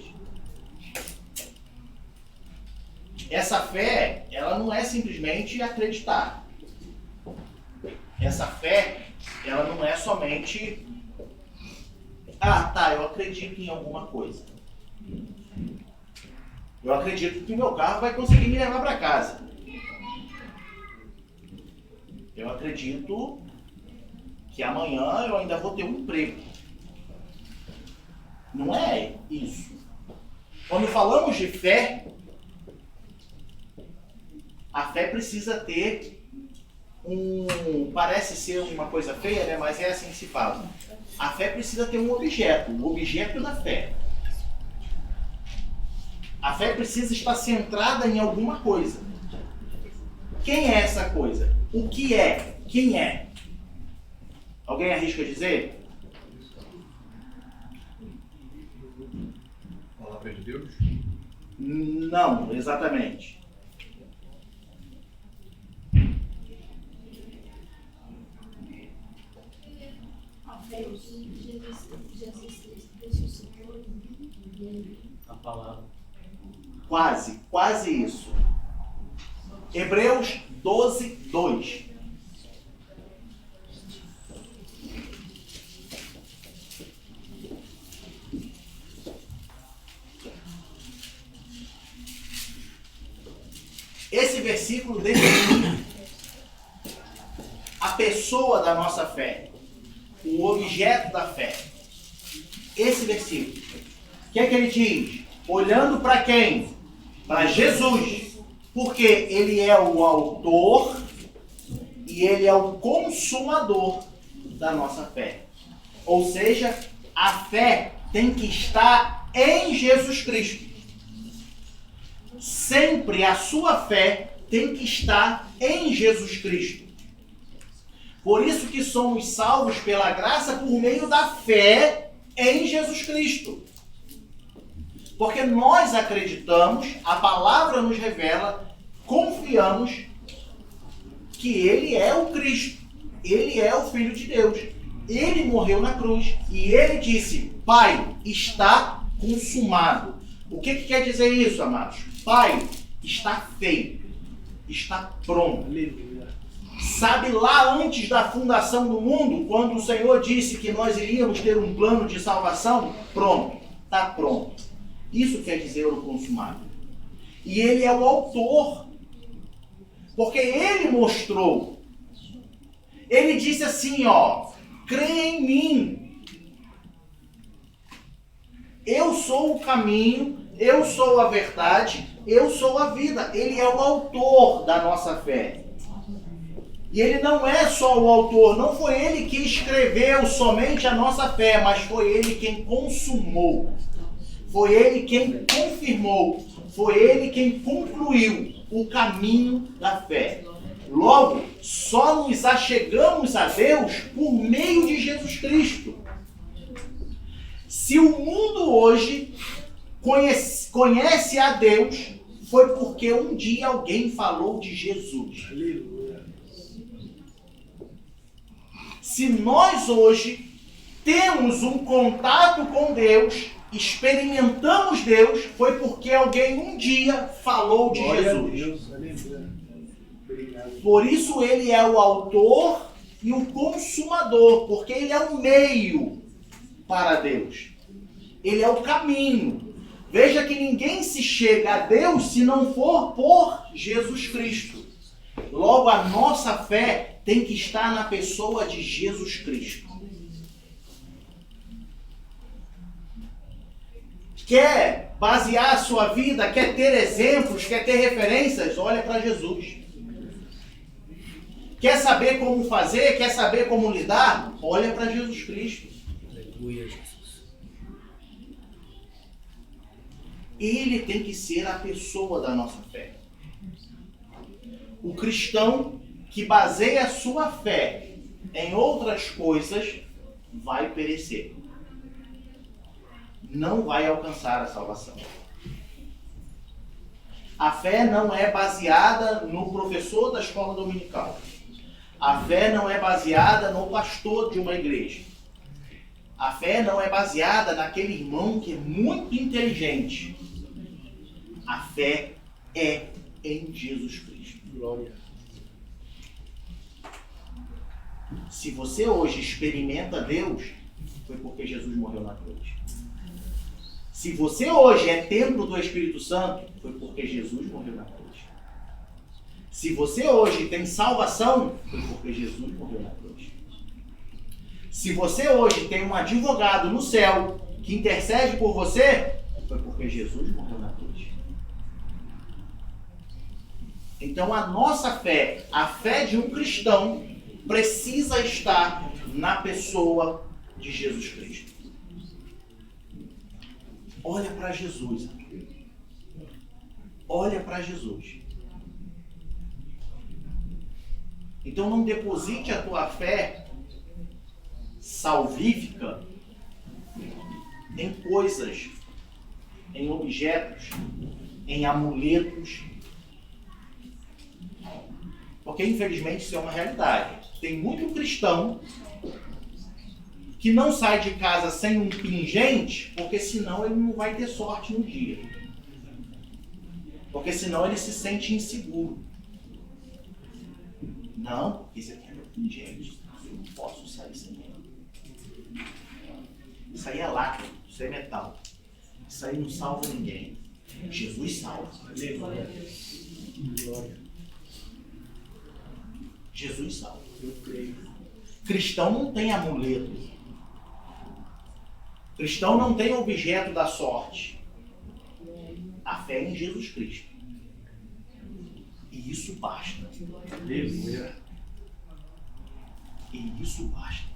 Essa fé, ela não é simplesmente acreditar. Essa fé, ela não é somente... eu acredito em alguma coisa. Eu acredito que o meu carro vai conseguir me levar para casa. Eu acredito que amanhã eu ainda vou ter um emprego. Não é isso. Quando falamos de fé, a fé precisa ter parece ser uma coisa feia, né? Mas é assim que se fala. A fé precisa ter um objeto, o objeto da fé. A fé precisa estar centrada em alguma coisa. Quem é essa coisa? O que é? Quem é? Alguém arrisca dizer? A palavra de Deus? Não, exatamente. A palavra. Quase isso. Hebreus 12, 2. Esse versículo define a pessoa da nossa fé, o objeto da fé. Esse versículo. O que é que ele diz? Olhando para quem? Para Jesus. Porque ele é o autor e ele é o consumador da nossa fé. Ou seja, a fé tem que estar em Jesus Cristo. Sempre a sua fé tem que estar em Jesus Cristo. Por isso que somos salvos pela graça por meio da fé em Jesus Cristo. Porque nós acreditamos, a palavra nos revela, confiamos que Ele é o Cristo. Ele é o Filho de Deus. Ele morreu na cruz. E Ele disse, Pai, está consumado. O que quer dizer isso, amados? Pai, está feito. Está pronto. Aleluia. Sabe lá antes da fundação do mundo, quando o Senhor disse que nós iríamos ter um plano de salvação? Pronto. Está pronto. Isso quer dizer o consumado. E Ele é o autor. Porque Ele mostrou. Ele disse assim, ó, crê em mim. Eu sou o caminho, eu sou a verdade, eu sou a vida. Ele é o autor da nossa fé. E Ele não é só o autor, não foi Ele que escreveu somente a nossa fé, mas foi Ele quem consumou. Foi Ele quem confirmou. Foi Ele quem concluiu o caminho da fé. Logo, só nos achegamos a Deus por meio de Jesus Cristo. Se o mundo hoje conhece a Deus, foi porque um dia alguém falou de Jesus. Aleluia. Se nós hoje temos um contato com Deus, experimentamos Deus, foi porque alguém um dia falou de Glória Jesus. a Deus. Aleluia. Obrigado. Por isso Ele é o autor e o consumador, porque Ele é o meio para Deus. Ele é o caminho. Veja que ninguém se chega a Deus se não for por Jesus Cristo. Logo, a nossa fé tem que estar na pessoa de Jesus Cristo. Quer basear a sua vida, quer ter exemplos, quer ter referências? Olha para Jesus. Quer saber como fazer, quer saber como lidar? Olha para Jesus Cristo. Aleluia, Jesus. Ele tem que ser a pessoa da nossa fé. O cristão que baseia a sua fé em outras coisas vai perecer. Não vai alcançar a salvação. A fé não é baseada no professor da escola dominical. A fé não é baseada no pastor de uma igreja. A fé não é baseada naquele irmão que é muito inteligente. A fé é em Jesus Cristo. Glória. Se você hoje experimenta Deus, foi porque Jesus morreu na cruz. Se você hoje é templo do Espírito Santo, foi porque Jesus morreu na cruz. Se você hoje tem salvação, foi porque Jesus morreu na cruz. Se você hoje tem um advogado no céu que intercede por você, foi porque Jesus morreu na cruz. Então a nossa fé, a fé de um cristão, precisa estar na pessoa de Jesus Cristo. Olha para Jesus. Olha para Jesus. Então não deposite a tua fé salvífica em coisas, em objetos, em amuletos. Porque infelizmente isso é uma realidade. Tem muito cristão que não sai de casa sem um pingente, porque senão ele não vai ter sorte no dia. Porque senão ele se sente inseguro. Não, esse aqui é meu pingente. Eu não posso sair sem ele. Isso aí é lacre, isso é metal. Isso aí não salva ninguém. Jesus salva. Aleluia. Glória. Jesus salva. Eu creio. Cristão não tem amuleto. Cristão não tem objeto da sorte. A fé é em Jesus Cristo. E isso basta. Aleluia. E isso basta.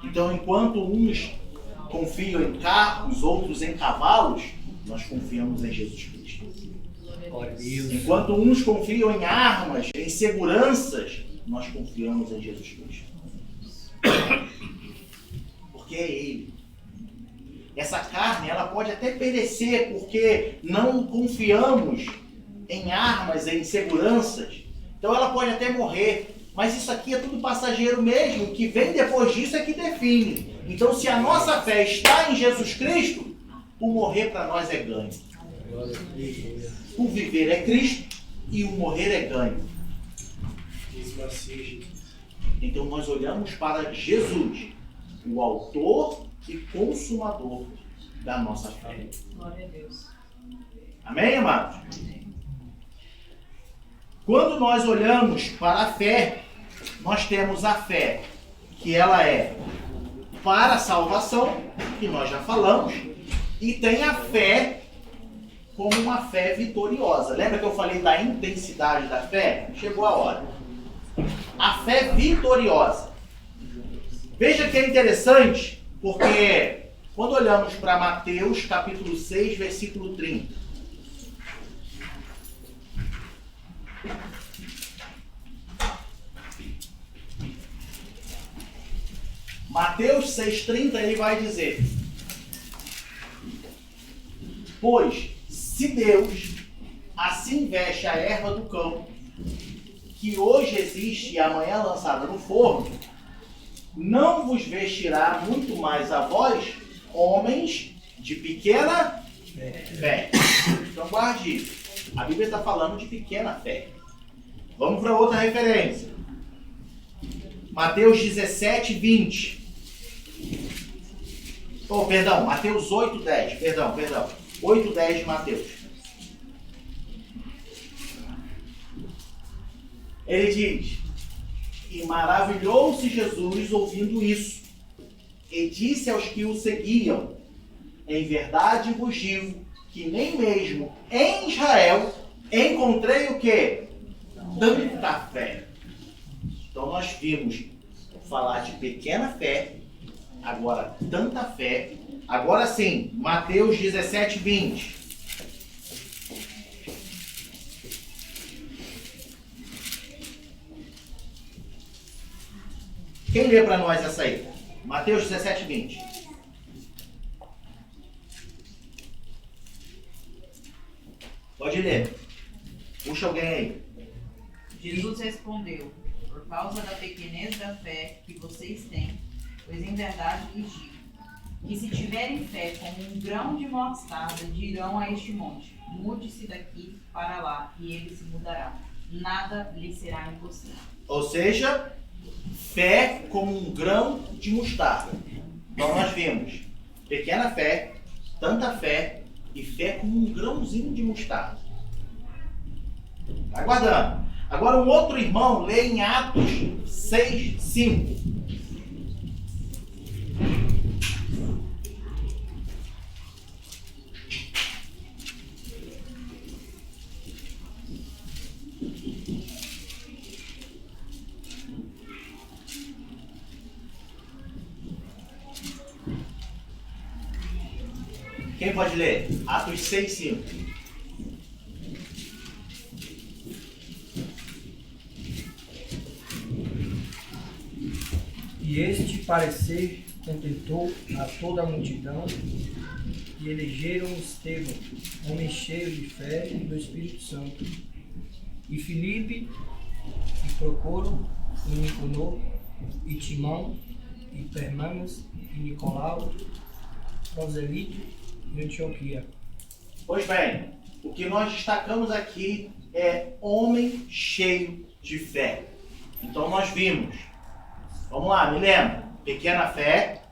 Então, enquanto uns confiam em carros, outros em cavalos, nós confiamos em Jesus Cristo. Glória a Deus. Enquanto uns confiam em armas, em seguranças, nós confiamos em Jesus Cristo. Porque é Ele. Essa carne, ela pode até perecer porque não confiamos em armas, em seguranças. Então ela pode até morrer. Mas isso aqui é tudo passageiro mesmo. O que vem depois disso é que define. Então se a nossa fé está em Jesus Cristo, o morrer para nós é ganho. O viver é Cristo e o morrer é ganho. Então nós olhamos para Jesus, o autor e consumador da nossa fé. Glória a Deus. Amém, amados? Quando nós olhamos para a fé, nós temos a fé que ela é para a salvação, que nós já falamos, e tem a fé como uma fé vitoriosa. Lembra que eu falei da intensidade da fé? Chegou a hora. A fé vitoriosa. Veja que é interessante, porque quando olhamos para Mateus capítulo 6, versículo 30. Mateus 6,30 ele vai dizer: pois se Deus assim veste a erva do campo, que hoje existe e amanhã lançada no forno, não vos vestirá muito mais a vós, homens de pequena fé. Então guarde isso. A Bíblia está falando de pequena fé. Vamos para outra referência. Mateus 17, 20. Mateus 8, 10. Perdão. 8, 10 de Mateus. Ele diz: e maravilhou-se Jesus ouvindo isso, e disse aos que o seguiam: em verdade vos digo que nem mesmo em Israel encontrei o quê? Tanta fé. Então nós vimos falar de pequena fé, agora tanta fé. Agora sim, Mateus 17, 20. Quem lê para nós essa aí? Mateus 17, 20. Pode ler. Puxa alguém aí. Jesus respondeu: por causa da pequenez da fé que vocês têm, pois em verdade lhes digo, que se tiverem fé como um grão de mostarda, dirão a este monte: mude-se daqui para lá, e ele se mudará. Nada lhe será impossível. Ou seja, fé como um grão de mostarda. Então nós vimos pequena fé, tanta fé e fé como um grãozinho de mostarda. Está aguardando. Agora um outro irmão lê em Atos 6, 5. Quem pode ler? Atos 6, 5. E este parecer contentou a toda a multidão, e elegeram Estevão, homem cheio de fé e do Espírito Santo, e Filipe, e Procoro, e Nicanor, e Timão, e Parmenas, e Nicolau, Proselito e Antioquia. Pois bem, o que nós destacamos aqui é homem cheio de fé. Então nós vimos, vamos lá, me lembra, pequena fé,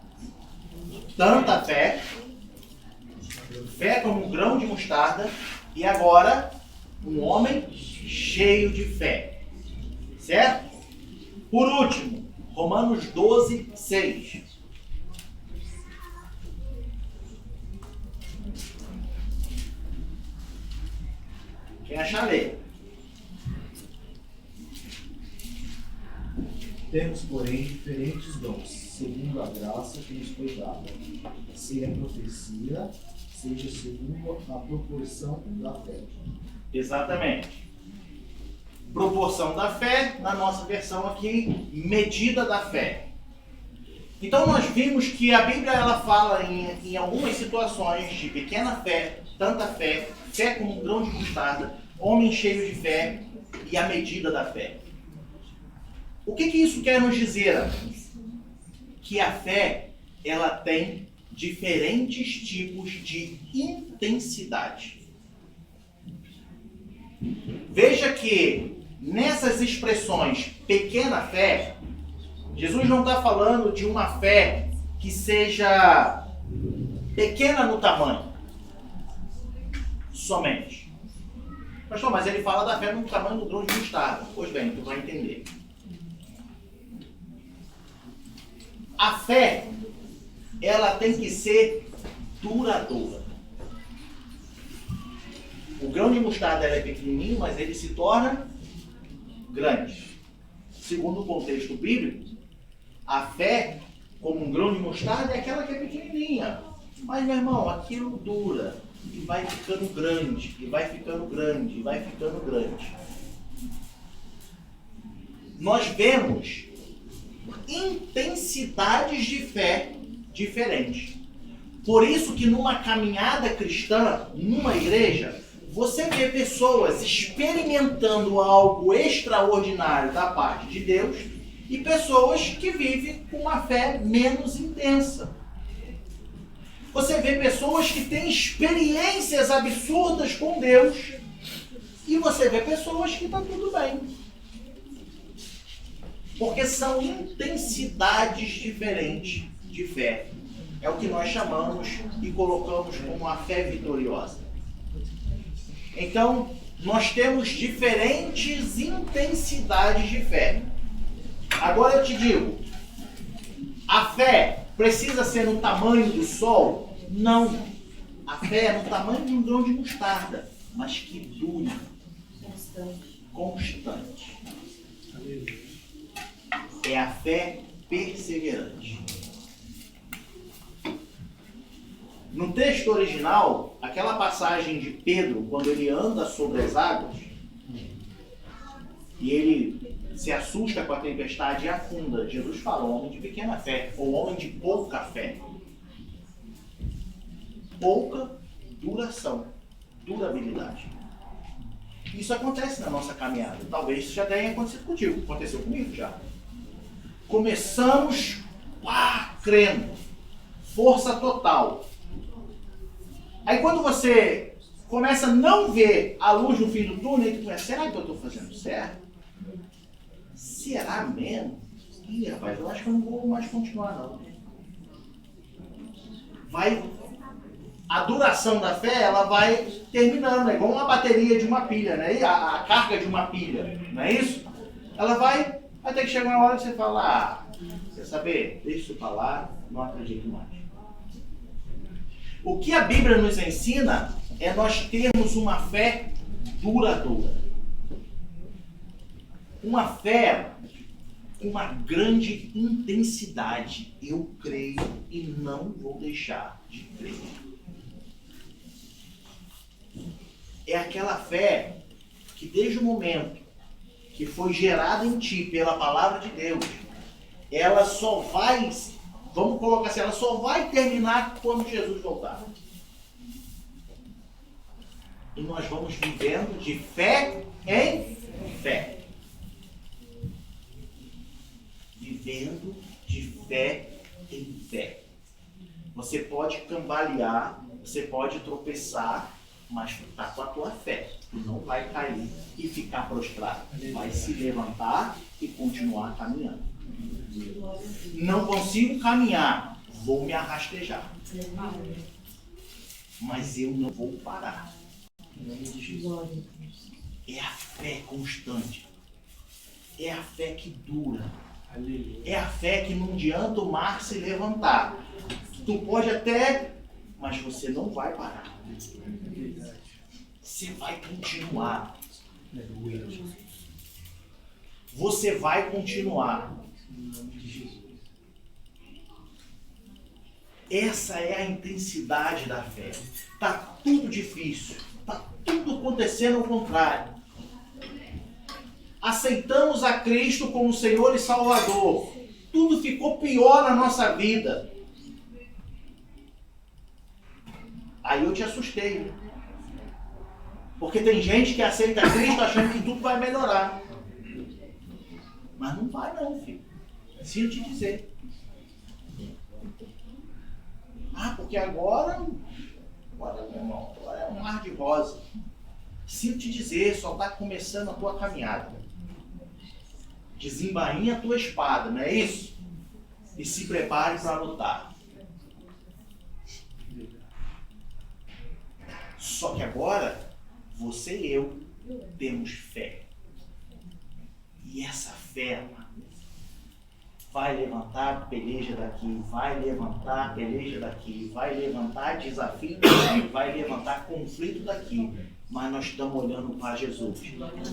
tanta fé, fé como um grão de mostarda, e agora um homem cheio de fé, certo? Por último, Romanos 12, 6. Quem achar, lê. Temos, porém, diferentes dons, segundo a graça que nos foi dada. Se é profecia, seja segundo a proporção da fé. Exatamente. proporção da fé, na nossa versão aqui, medida da fé. Então nós vimos que a Bíblia ela fala em algumas situações de pequena fé, tanta fé, fé como um grão de mostarda, homem cheio de fé e a medida da fé. O que isso quer nos dizer, amigos? Que a fé ela tem diferentes tipos de intensidade. Veja que nessas expressões pequena fé, Jesus não está falando de uma fé que seja pequena no tamanho, somente. Pastor, mas ele fala da fé no tamanho do grão de mostarda. Pois bem, tu vai entender. A fé, ela tem que ser duradoura. O grão de mostarda é pequenininho, mas ele se torna grande. Segundo o contexto bíblico, a fé, como um grão de mostarda, é aquela que é pequenininha. Mas, meu irmão, aquilo dura e vai ficando grande, e vai ficando grande, e vai ficando grande. Nós vemos intensidades de fé diferentes. Por isso que numa caminhada cristã, numa igreja, você vê pessoas experimentando algo extraordinário da parte de Deus e pessoas que vivem com uma fé menos intensa. Você vê pessoas que têm experiências absurdas com Deus e você vê pessoas que está tudo bem. Porque são intensidades diferentes de fé. É o que nós chamamos e colocamos como a fé vitoriosa. Então, nós temos diferentes intensidades de fé. Agora eu te digo, a fé precisa ser no tamanho do sol? Não. A fé é no tamanho de um grão de mostarda, mas que dure. Constante. É a fé perseverante. No texto original, aquela passagem de Pedro, quando ele anda sobre as águas, e ele se assusta com a tempestade e afunda, Jesus fala, homem de pequena fé, ou homem de pouca fé. Pouca duração, durabilidade. Isso acontece na nossa caminhada. Talvez isso já tenha acontecido contigo, aconteceu comigo já. Começamos crendo, força total. Aí quando você começa a não ver a luz no fim do túnel, tu pensa, será que eu estou fazendo certo? Será mesmo? Ih, rapaz, eu acho que eu não vou mais continuar não. A duração da fé, ela vai terminando, é igual uma bateria de uma pilha, né? A carga de uma pilha, não é isso? Ela vai até que chega uma hora que você fala, quer saber? Deixa isso pra lá, não acredito mais. O que a Bíblia nos ensina é nós termos uma fé duradoura. Uma fé com uma grande intensidade. Eu creio e não vou deixar de crer. É aquela fé que desde o momento que foi gerada em ti pela palavra de Deus, ela só vai, vamos colocar assim, ela só vai terminar quando Jesus voltar. E nós vamos vivendo de fé em fé. Vivendo de fé em fé. Você pode cambalear, você pode tropeçar, mas está com a tua fé. Tu não vai cair e ficar prostrado. Vai se levantar e continuar caminhando. Não consigo caminhar, vou me arrastejar. Mas eu não vou parar. Em nome de Jesus. É a fé constante. É a fé que dura. É a fé que não adianta o mar se levantar. Tu pode até, mas você não vai parar. Você vai continuar. Você vai continuar. Essa é a intensidade da fé. Tá tudo difícil. Tá tudo acontecendo ao contrário. aceitamos a Cristo como Senhor e Salvador, tudo ficou pior na nossa vida. Aí eu te assustei. Porque tem gente que aceita Cristo achando que tudo vai melhorar. Mas não vai não, filho. Sinto te dizer. Porque agora, meu irmão, agora é um mar de rosa. Sinto te dizer, só está começando a tua caminhada. Desembainha a tua espada, não é isso? E se prepare para lutar. Só que agora, você e eu temos fé. E essa fé, mano, vai levantar a peleja daqui, vai levantar a peleja daqui, vai levantar desafio daqui, vai levantar conflito daqui. Mas nós estamos olhando para Jesus,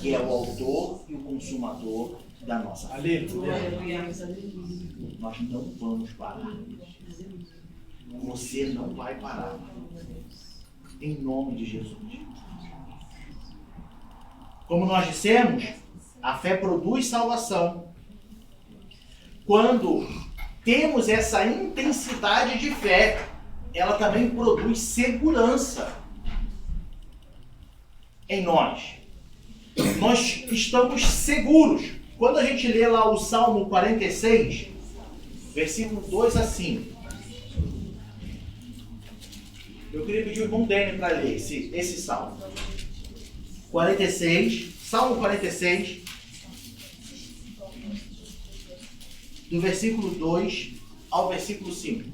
que é o autor e o consumador da nossa fé. Aleluia. Nós não vamos parar. Você não vai parar. Em nome de Jesus. Como nós dissemos, a fé produz salvação. Quando temos essa intensidade de fé, ela também produz segurança em nós. Nós estamos seguros. Quando a gente lê lá o Salmo 46, versículo 2 a 5. Eu queria pedir o irmão Dênio para ler esse Salmo. 46, Salmo 46, do versículo 2 ao versículo 5.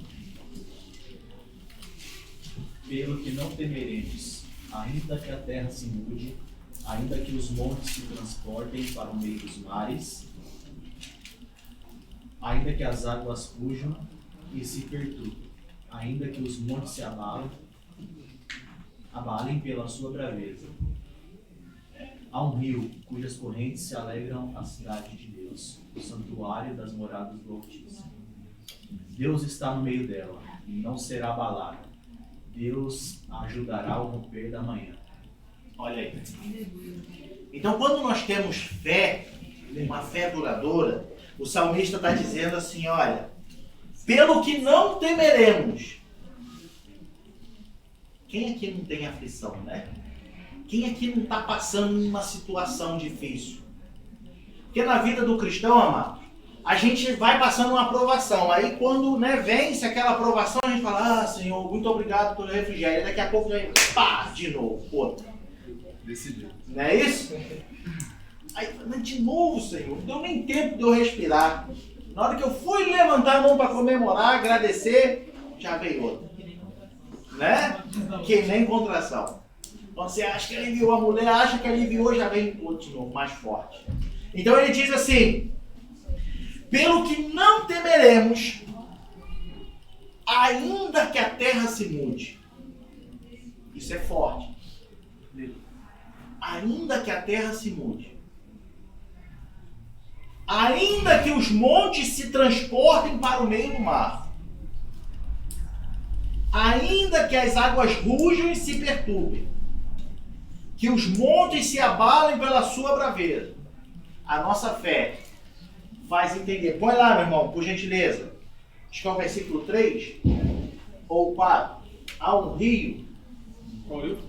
Pelo que não temeremos, ainda que a terra se mude, ainda que os montes se transportem para o meio dos mares, ainda que as águas rujam e se perturbem, ainda que os montes se abalem pela sua braveza. Há um rio cujas correntes se alegram a cidade de Deus, o santuário das moradas do Altíssimo. Deus está no meio dela e não será abalada. Deus a ajudará ao romper da manhã. Olha aí. Então, quando nós temos fé, uma fé duradoura, o salmista está dizendo assim, olha, pelo que não temeremos. Quem aqui não tem aflição, né? Quem aqui não está passando uma situação difícil? Porque na vida do cristão, amado, a gente vai passando uma aprovação. Aí quando vence aquela aprovação, a gente fala, Senhor, muito obrigado pelo refrigério. E daqui a pouco vem, pá, de novo, outra. Decidiu. Não é isso? Aí, mas de novo, Senhor, não deu nem tempo de eu respirar. Na hora que eu fui levantar a mão para comemorar, agradecer, já veio outra. Né? Que nem contração. Quando você acha que aliviou, a mulher acha que aliviou, já vem outro de novo, mais forte. Então ele diz assim, pelo que não temeremos, ainda que a terra se mude. Isso é forte. Ainda que a terra se mude. Ainda que os montes se transportem para o meio do mar. Ainda que as águas rujam e se perturbem. Que os montes se abalem pela sua braveza. A nossa fé faz entender. Põe lá, meu irmão, por gentileza. Acho que é o versículo 3 ou 4. Há um rio. Qual livro?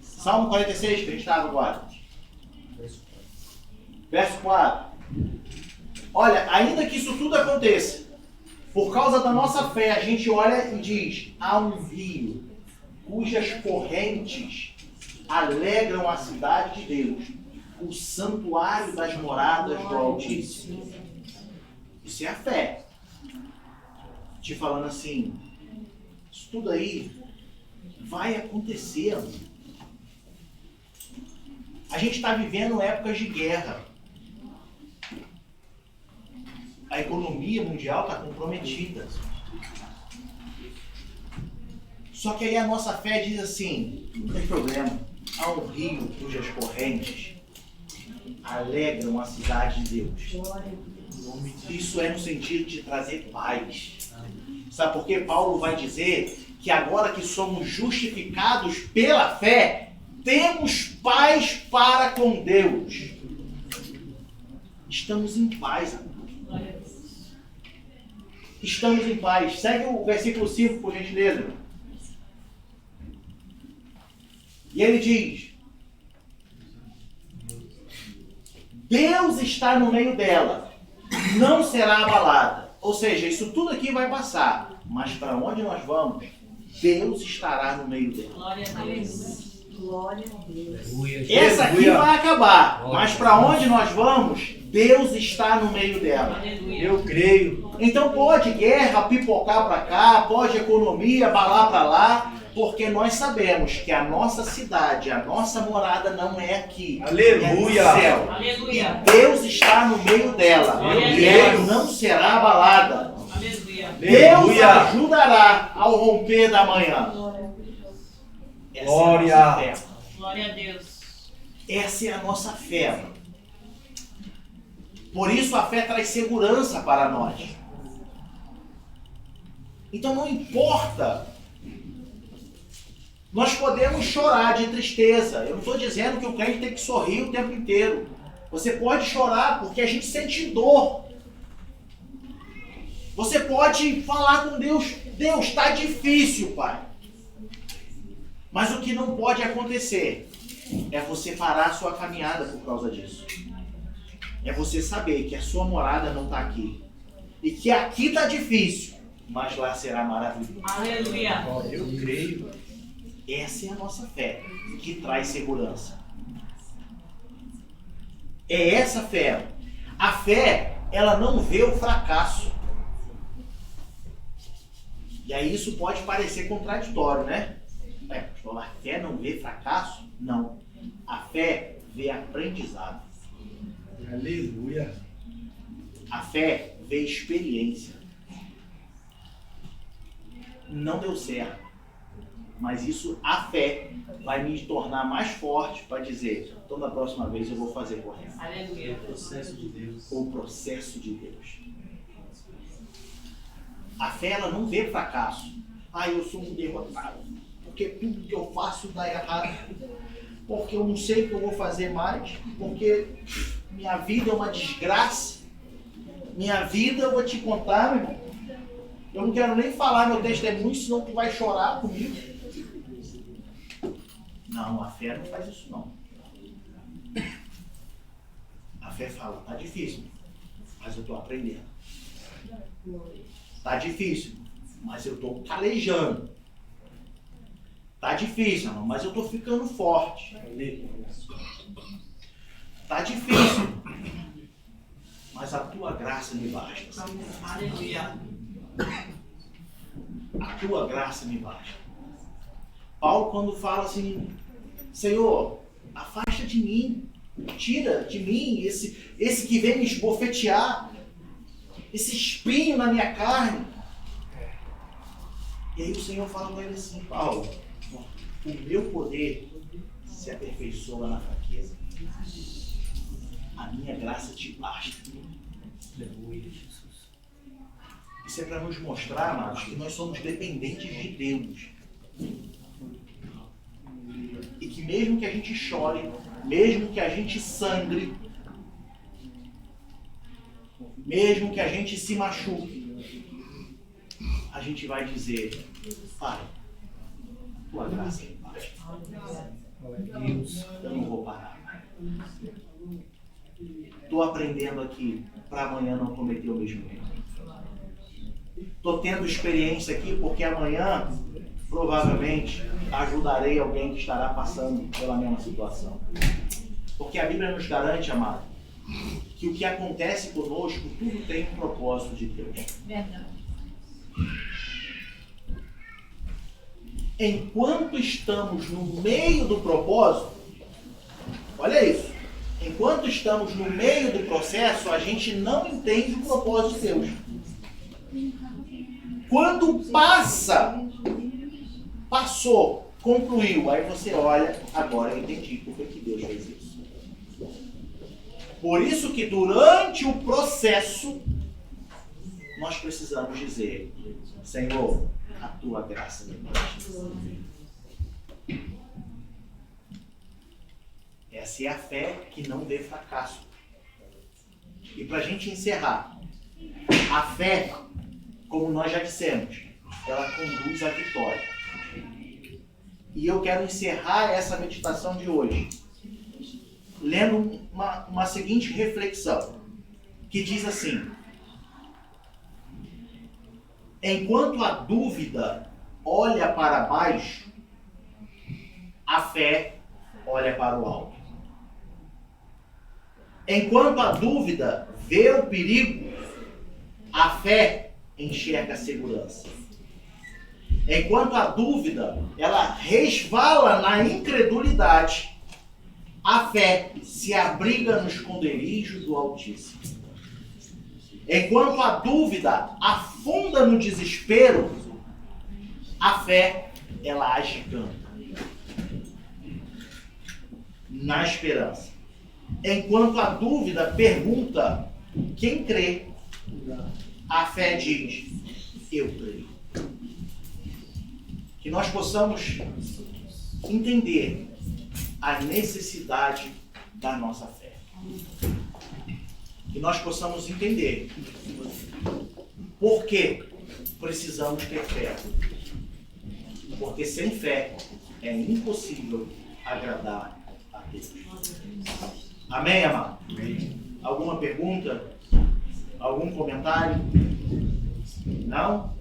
Salmo 46, que a gente estava agora. Verso 4. Olha, ainda que isso tudo aconteça, por causa da nossa fé, a gente olha e diz, há um rio cujas correntes alegram a cidade de Deus, o santuário das moradas do Altíssimo. Isso é a fé. Te falando assim, isso tudo aí vai acontecer. A gente está vivendo épocas de guerra. A economia mundial está comprometida. Só que aí a nossa fé diz assim, não tem problema, há um rio cujas correntes alegram a cidade de Deus. Isso é no sentido de trazer paz. Sabe por quê? Paulo vai dizer que agora que somos justificados pela fé, temos paz para com Deus. estamos em paz. Estamos em paz. Segue o versículo 5, por gentileza. E ele diz: Deus está no meio dela, não será abalada. Ou seja, isso tudo aqui vai passar. Mas para onde nós vamos, Deus estará no meio dela. Glória a Deus. Glória a Deus. Essa aqui vai acabar. Mas para onde nós vamos, Deus está no meio dela. Aleluia. Eu creio. Então pode guerra pipocar para cá, pode economia abalar para lá, porque nós sabemos que a nossa cidade, a nossa morada não é aqui. Aleluia. É no céu. Aleluia. Deus está no meio dela e ela não será abalada. Aleluia. Deus a ajudará ao romper da manhã. Essa Glória. é a nossa fé. Glória a Deus. Essa é a nossa fé. Por isso a fé traz segurança para nós. Então não importa. Nós podemos chorar de tristeza. Eu não estou dizendo que o crente tem que sorrir o tempo inteiro. Você pode chorar porque a gente sente dor. Você pode falar com Deus: Deus, está difícil, Pai. Mas o que não pode acontecer é você parar a sua caminhada por causa disso. É você saber que a sua morada não está aqui. E que aqui está difícil, mas lá será maravilhoso. Aleluia. Eu creio. Essa é a nossa fé, que traz segurança. É essa fé. A fé, ela não vê o fracasso. E aí isso pode parecer contraditório, né? A fé não vê fracasso? Não. A fé vê aprendizado. Aleluia. A fé vê experiência. Não deu certo. Mas isso, a fé, vai me tornar mais forte para dizer: então da próxima vez eu vou fazer correto. Aleluia. O processo de Deus. O processo de Deus. A fé, ela não vê fracasso. Eu sou um derrotado. Porque tudo que eu faço dá errado. Porque eu não sei o que eu vou fazer mais. Porque minha vida é uma desgraça. Minha vida, eu vou te contar, meu irmão. Eu não quero nem falar meu testemunho, senão tu vai chorar comigo. Não, a fé não faz isso não. A fé fala: tá difícil, mas eu tô aprendendo. Tá difícil, mas eu tô calejando. Tá difícil, irmão, mas eu tô ficando forte. Tá difícil, mas a tua graça me basta. Aleluia. A tua graça me basta. Paulo, quando fala assim: Senhor, afasta de mim, tira de mim esse que vem me esbofetear, esse espinho na minha carne. E aí o Senhor fala com ele assim: Paulo, o meu poder se aperfeiçoa na fraqueza. A minha graça te basta. Aleluia, Jesus. Isso é para nos mostrar, amados, que nós somos dependentes de Deus. E que mesmo que a gente chore, mesmo que a gente sangre, mesmo que a gente se machuque, a gente vai dizer: Pai, tua graça me basta. Glória a Deus. Eu não vou parar. Estou aprendendo aqui para amanhã não cometer o mesmo erro. Estou tendo experiência aqui porque amanhã, provavelmente, ajudarei alguém que estará passando pela mesma situação. Porque a Bíblia nos garante, amado, que o que acontece conosco, tudo tem um propósito de Deus. Verdade. Enquanto estamos no meio do propósito, olha isso, enquanto estamos no meio do processo, a gente não entende o propósito de Deus. Quando passou, concluiu, aí você olha: agora eu entendi por que Deus fez isso. Por isso que durante o processo, nós precisamos dizer: Senhor, a tua graça me basta. Essa é a fé que não vê fracasso. E para a gente encerrar, a fé, como nós já dissemos, ela conduz à vitória. E eu quero encerrar essa meditação de hoje lendo uma seguinte reflexão, que diz assim: enquanto a dúvida olha para baixo, a fé olha para o alto. Enquanto a dúvida vê o perigo, a fé enxerga a segurança. Enquanto a dúvida ela resvala na incredulidade, a fé se abriga no esconderijo do Altíssimo. Enquanto a dúvida afunda no desespero, a fé ela agiganta na esperança. Enquanto a dúvida pergunta quem crê, a fé diz: eu creio. Que nós possamos entender a necessidade da nossa fé. Que nós possamos entender por que precisamos ter fé. Porque sem fé é impossível agradar a Deus. Amém, amado? Alguma pergunta? Algum comentário? Não?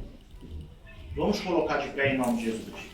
Vamos colocar de pé em nome de Jesus.